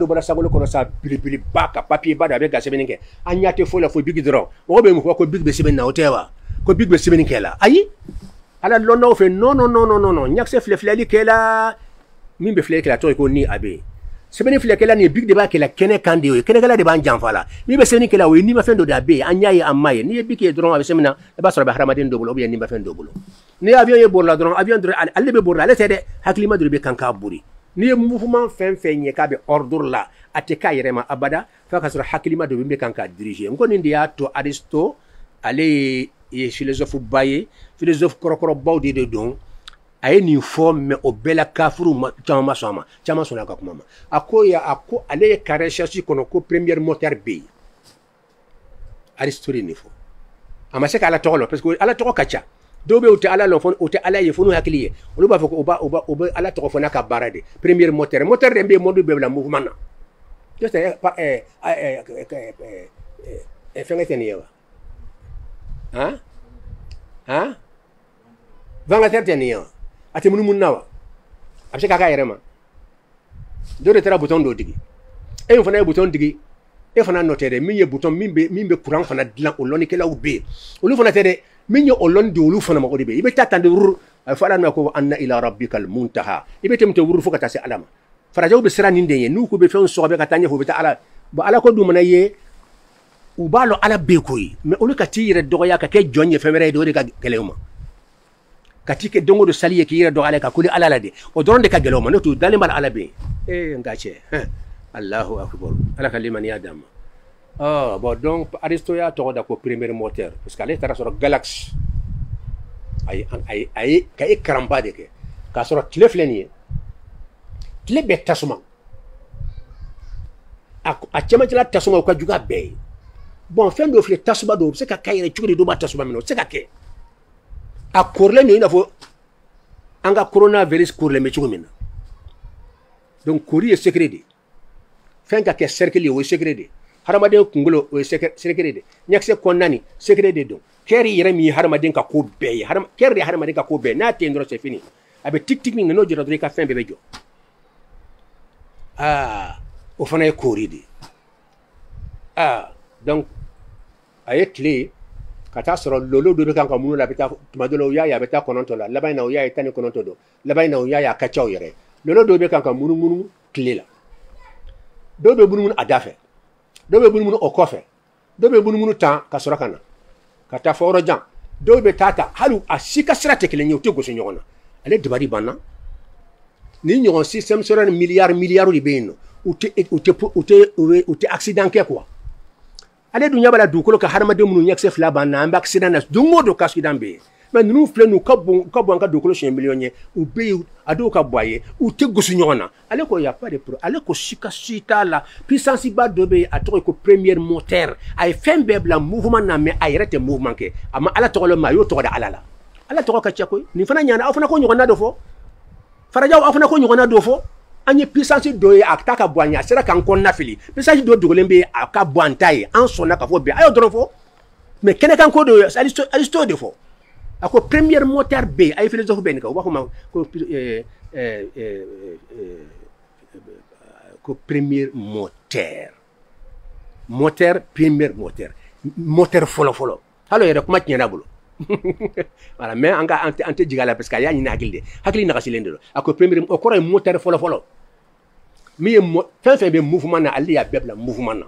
bara sagolo kono sa bili baka papier bada be gase beninke anyate fo la fo bigi dro o be mu ko bigi be sebe na otewa ko bigi be sebe kela ayi ala londo fe non nyak se flefleli kela min be fleli kela to ko ni abe sebeni fleli kela ni big de ba kela kene kandi o kene kala de ban janfala mi be sebeni kela o ni ma fendo da be anyaye amaye ni big e dron abe semina e ba so ba haramadin do bolo be ni ma fendo bolo ni avion ye borla dron avion dron alle be borla ale tede haklima do be kanka buri ni mouvement fen nye ka be ordre la ateka yerema abada fa ka so haklima do be kanka diriger ngoni ndia to aristo ale et philosophe baye philosophe korokoro bawdi de don ay ni forme o bela kafuru chama sona ka kuma ako ale ka recherche kono ko premier moteur B aristote ni fo amase ka ala tolo parce que ala toko kacha dobe uta ala lo fon uta ala ye fonu hakliye olu ba fo oba ala toko fona ka barade premier moteur de be modu be la mouvement na just fengeteni vanga tertenia ati munu munnawa abse kaka yerema do de tera bouton do digi e fana bouton digi e fana notere minye bouton mimbe courant fana dilan o loni kela ube olu fana tere minye o lon di olu fana makodi be ibe tatande wur fala na ko anna ila rabbikal muntaha ibe temte wur fuka tasi alama farajaw be sira ninde ye nu ko be fen so be katanye fo be ta ala ba ala ko dum na ye ubalo ala bekoy mais olu kati yire dogoya ka ke jonye femere do de ka gelewma kati ke dongo do saliye ki yire do ala ka kuli ala la de o don de ka gelewma no to dalimal ala be ngache Allahu akbar ala kaliman ya dam bon donc Aristote ya to da ko premier moteur parce que ale tara sur galaxy ay kay karamba de ke ka sur tlefleni tle be tasuma a chama tla tasuma ko juga be bon fin do fle tasuma do se ka kayre chukuri do ba tasuma mino se ka ke a korle ni na fo anga coronavirus korle me chukumina donc kori est secret de fin ka ke cercle o secret de haramaden kungulo o secret de nyakse konnani secret de do keri yere mi haramaden ka ko be keri haramaden ka ko be na tendro c'est fini abe tik tik ni no jira do ka fin bebe jo o fana e kori de donc aye clé kata soro lolo do kan ka munu la beta tumadolo ya beta kononto la labayna o ya tani kononto do labayna o ya kachaw yere lolo do be kan ka munu clé la do be munu adafe do be munu okofe do be munu tan ka soro kana kata foro jan do be tata halu asika strate kele nyoto go nyona ale dibari banna ni nyon système soro milliard di beno ute accident ke quoi ale dunya bala dukolo ka harma de munu nyakse fla banna amba accident nas dungo do accident be mais nous filɛ nous ka bon an ka dugukolo siɲɛ miliyɔn ye u bɛ yen a dɔw ka bɔ a ye u tɛ gosi ɲɔgɔn na ale ko y a pas de problème ale ko sika si t'a la puissance ba dɔ bɛ yen a tɔgɔ ye ko premier moteur a ye fɛn bɛɛ bila mouvement na mais a yɛrɛ tɛ mouvement kɛ a ma ala tɔgɔ la mais a y'o tɔgɔ da ala la ala tɔgɔ ka ca koyi nin fana ɲana aw fana ko ɲɔgɔnna dɔ fɔ farajaw aw fana ko ɲɔgɔnna dɔ fɔ an ye puissance dɔ ye a ta ka bɔ an ye a sera k'an kɔnɔna fili puissance dɔ dogolen bɛ yen a ka bɔ an ta ye an sɔnna ka fɔ bɛn a y'o dɔrɔn fɔ mais kɛnɛkan ko dɔ ali t'o de fɔ a ko premier moteur bɛ yen a ye philosophe bɛ nin kan u b'a fɔ ma ko premier moteur premier moteur fɔlɔ hali yɛrɛ kuma tiɲɛna bolo voilà mais an tɛ jigin a la parce que a y'a ɲini hakili de hakili nagasilen de don a ko premier o kɔrɔ ye moteur fɔlɔ min ye fɛn fɛn bɛ mouvement na ale de y'a bɛɛ bila mouvement na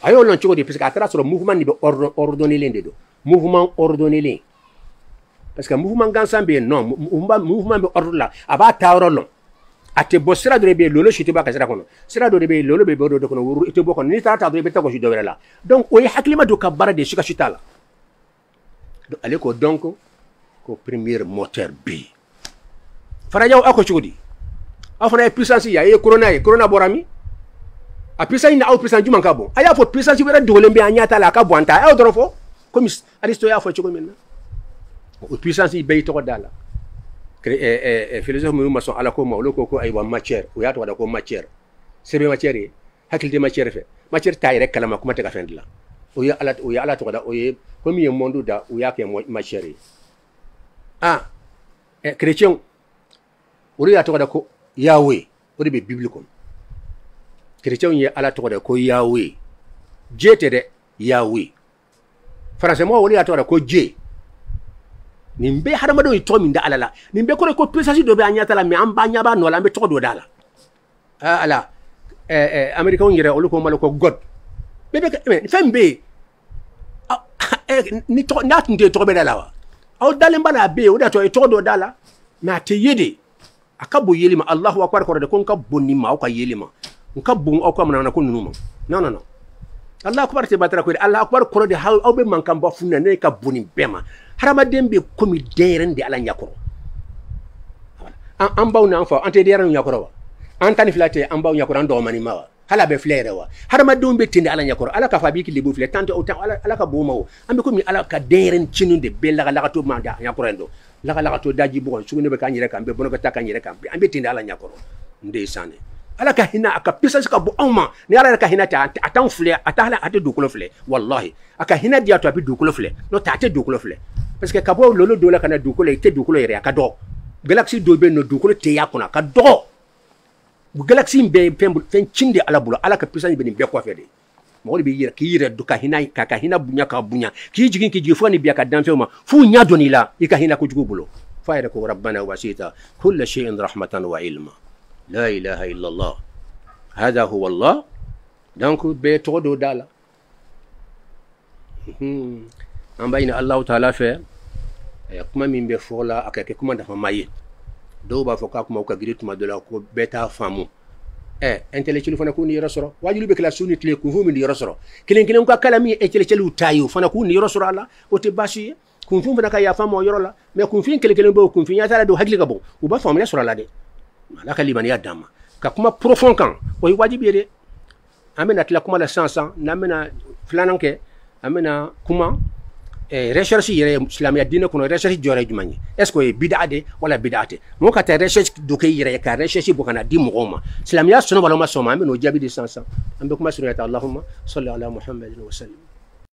a y'o lɔn cogo di parce que a taara sɔrɔ mouvement de bɛ ordonné len de don mouvement ordonné len parce que mouvement gansan bɛ yen non mouvement bɛ ordre la a b'a taa yɔrɔ lɔn a tɛ bɔ sira dɔ de bɛ yen lolo si tɛ bɔ a ka sira kɔnɔ sira dɔ de bɛ yen lolo bɛ bɔ dɔ de kɔnɔ woro i tɛ bɔ kɔnɔ n'i taara ta dɔrɔn i bɛ taa gosi dɔ wɛrɛ la donc o ye hakilima dɔ ka baara de ye sika si t'a la ale ko donc ko premier moteur bɛ yen farajaw aw ko cogo di aw fana ye puissance ye a ye corona bɔra min a puissance na aw puissance jumɛn ka bon a y'a fɔ puissance wɛrɛ dogolen bɛ an ɲɛ t'a la a ka bon an ta a y'o dɔrɔn fɔ komi Aristote y'a fɔ cogo min na o puissance bɛɛ y'i tɔgɔ da la philosophe minnu ma sɔn ala ko ma olu ko ko ayiwa matière o y'a tɔgɔ da ko matière sɛbɛn matière ye hakili tɛ matière fɛ matière t'a yɛrɛ kalama kuma tɛ ka fɛn dilan o ye ala tɔgɔ da o ye komi ye monde da u y'a kɛ matière ye chrétien olu y'a tɔgɔ da ko Yahweh o de bɛ bible kɔnɔ chrétien ye ala tɔgɔ da ko Yahweh Dieu tɛ dɛ Yahweh français mɔgɔw olu y'a tɔgɔ da ko Dieu nin bɛɛ hadamadenw ye tɔgɔ min da ala la nin bɛɛ kɔrɔ ko puissance dɔ bɛ an ɲɛta la mais an b'a ɲɛ b'a nɔ la an bɛ tɔgɔ dɔ da la ala américains yɛrɛ olu ko malo ko God fɛn bɛ yen n'a tun tɛ tɔgɔ bɛ da la wa aw dalen ba la a bɛ yen o de y'a to a ye tɔgɔ dɔ da la mais a tɛ ye de a ka bon yeli ma Allahu akbar kɔrɔ de ko n ka bon nin ma aw ka yeli ma n ka bon aw ka manamana ko ninnu ma non Allahu akbar tɛ batara ko Allahu akbar kɔrɔ de aw bɛ mankan bɔ funu na ne ka bon nin bɛɛ ma hadamaden bɛ komi denyɛrɛnin de ala ɲɛkɔrɔ an baw n'an faw an tɛ denyɛrɛnin ɲɛkɔrɔ wa an tan ni fila tɛ an baw ɲɛkɔrɔ an dɔgɔmanin ma wa hali a bɛ filɛ yɛrɛ wa hadamadenw bɛ ten de ala ɲɛkɔrɔ ala k'a fɔ a b'i k'i lebu filɛ tant o ala ka bon ma o an bɛ komi ala ka denyɛrɛnin cinin de bɛɛ lagalagatɔ ma da ɲɛkɔrɔ yen dɔn lagalagatɔ daji bɔgɔ sugunɛ bɛ k'an yɛrɛ kan bɛɛ bɔnɔ bɛ taa k'an yɛrɛ kan an bɛ ten de ala ɲɛkɔrɔ n de ye san dɛ ala ka hinɛ a ka puissance ka bon anw ma ni ala yɛrɛ ka hinɛ tɛ a t'anw filɛ a tɛ dugukolo filɛ wallahi a ka hinɛ di a to a bɛ dugukolo filɛ n'o tɛ a tɛ dugukolo filɛ parce que ka bɔ lolo dɔ la ka na dugukolo i tɛ dugukolo yɛrɛ a ka dɔgɔ galaxy dɔ bɛ yen nɔ dugukolo tɛ y'a kɔnɔ a ka dɔgɔ galaxy in bɛɛ ye fɛn cin de ala bolo ala ka puissance bɛ nin bɛɛ kɔfɛ de mɔgɔ de bɛ yɛrɛ k'i yɛrɛ dɔn ka hinɛ bonya ka bonya k'i jigin fo ni bi a ka danfɛnw ma f'u ɲɛ dɔn i la i ka hinɛ kojugu bolo f'a yɛrɛ ko rabbana wasita kulla shay'in rahmatan wa ilma la ilaha illallah hada huwa allah donc bɛɛ tɔgɔ dɔ da la an b'a ɲini Allahu taala fɛ kuma min bɛ fɔ la a ka kɛ kuma nafama ye dɔw b'a fɔ k'a kuma ka girin tuma dɔ la ko bɛɛ t'a faamu intellectuel fana k'u ni yɔrɔ sɔrɔ wajibi bɛ kɛla su ni tile kunfin min ni yɔrɔ sɔrɔ kelen ka kala min ye intellectuel ta ye o fana k'u ni yɔrɔ sɔrɔ a la o tɛ baasi ye kunfin fana ka yafa ma o yɔrɔ la mais kunfin kelen bɛ o kunfin ya taara don hakili ka bon u b'a faamuya sɔrɔ a la dɛ ala ka limaniya d'an ma ka kuma profond kan o ye wajibi ye dɛ an bɛna tila kuma la sisan n'an bɛna filanan kɛ an bɛna kuma recherche yɛrɛ silamɛya diinɛ kɔnɔ recherche jɔyɔrɔ ye jumɛn ye est ce que o ye bid'a de wala bid'a tɛ mɔgɔ ka taa recherche dɔ kɛ i yɛrɛ ye ka recherche bɔ ka na di mɔgɔw ma silamɛya sɔnna wala ma sɔn ma an bɛn'o jaabi de sisan an bɛ kuma surunya ta Allahumma salli ala Muhammadin wa sallim